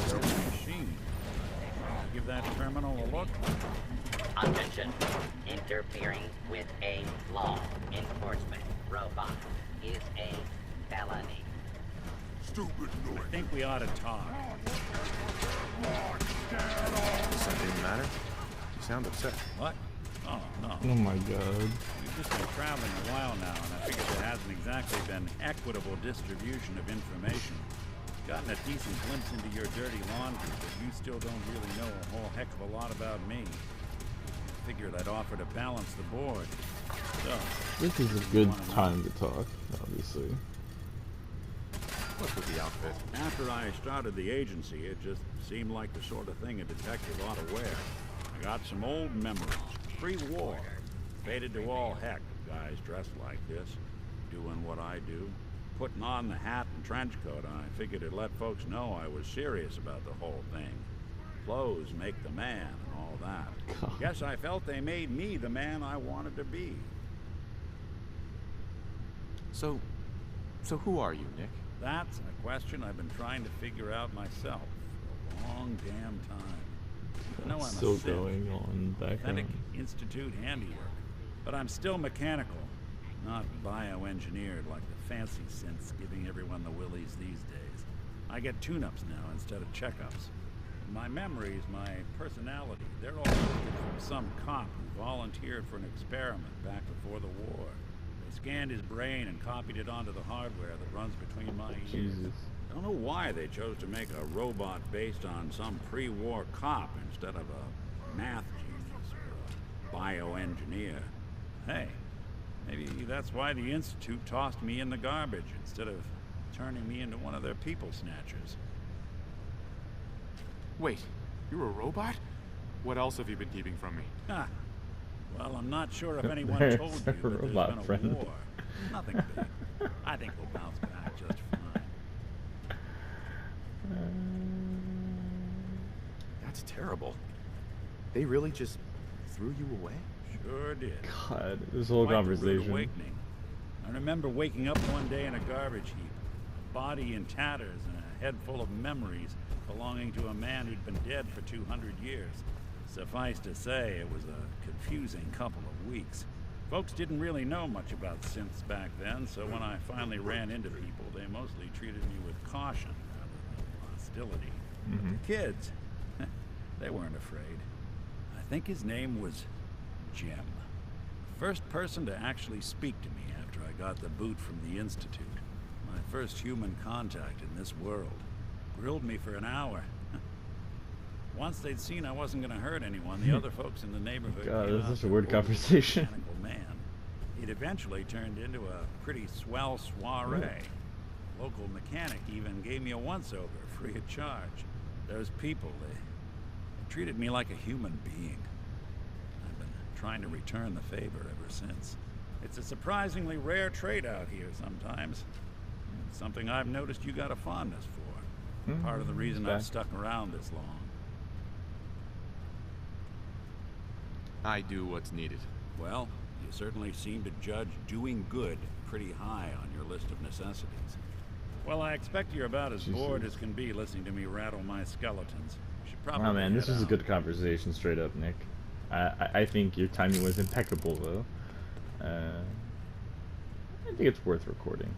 machine. Give that terminal a look. Attention. Interfering with a law enforcement robot is a felony. Stupid noise. I think we ought to talk. Something the matter? You sound upset. What? Oh, no. Oh my god. We've just been traveling a while now, and I figured there hasn't exactly been equitable distribution of information. Gotten a decent glimpse into your dirty laundry, but you still don't really know a whole heck of a lot about me. Figured I'd offer to balance the board. So, This is a good time to talk, obviously. What's with the outfit? after I started the agency, it just seemed like the sort of thing a detective ought to wear. I got some old memories, pre-war. Faded to all heck of guys dressed like this, doing what I do. Putting on the hat and trench coat, I figured it'd let folks know I was serious about the whole thing. Clothes make the man and all that. God. Guess I felt they made me the man I wanted to be. So who are you, Nick? That's a question I've been trying to figure out myself for a long damn time. I know I'm Still a synth, going on authentic background. institute handiwork, but I'm still mechanical, not bioengineered like the fancy synths giving everyone the willies these days. I get tune-ups now instead of checkups. My memories, my personality, they're all lifted from some cop who volunteered for an experiment back before the war. They scanned his brain and copied it onto the hardware that runs between my ears. Jesus. I don't know why they chose to make a robot based on some pre-war cop instead of a math genius or a bioengineer. Hey, maybe that's why the Institute tossed me in the garbage instead of turning me into one of their people snatchers. Wait, you're a robot? What else have you been keeping from me? Ha! Well, I'm not sure if anyone There's told you a that there's robot been a friend. war. Nothing big. I think we'll bounce back just fine. That's terrible. They really just threw you away? Sure did. God, this whole Quite the rude conversation. awakening. I remember waking up one day in a garbage heap, a body in tatters and a head full of memories belonging to a man who'd been dead for 200 years. Suffice to say, it was a confusing couple of weeks. Folks didn't really know much about synths back then, so when I finally ran into people, they mostly treated me with caution rather than hostility. But the kids, they weren't afraid. I think his name was Jim. The first person to actually speak to me after I got the boot from the Institute. My first human contact in this world. Grilled me for an hour. Once they'd seen I wasn't going to hurt anyone, the other folks in the neighborhood God, came this out is to a weird order the conversation. mechanical man. It eventually turned into a pretty swell soiree. Local mechanic even gave me a once-over free of charge. Those people, they treated me like a human being. I've been trying to return the favor ever since. It's a surprisingly rare trait out here sometimes. It's something I've noticed you got a fondness for. Part of the reason I've stuck around this long. I do what's needed. Well, you certainly seem to judge doing good pretty high on your list of necessities. Well, I expect you're about as bored as can be listening to me rattle my skeletons. You should probably Oh man, this head is a out. good conversation, straight up, Nick. I think your timing was impeccable, though. I think it's worth recording.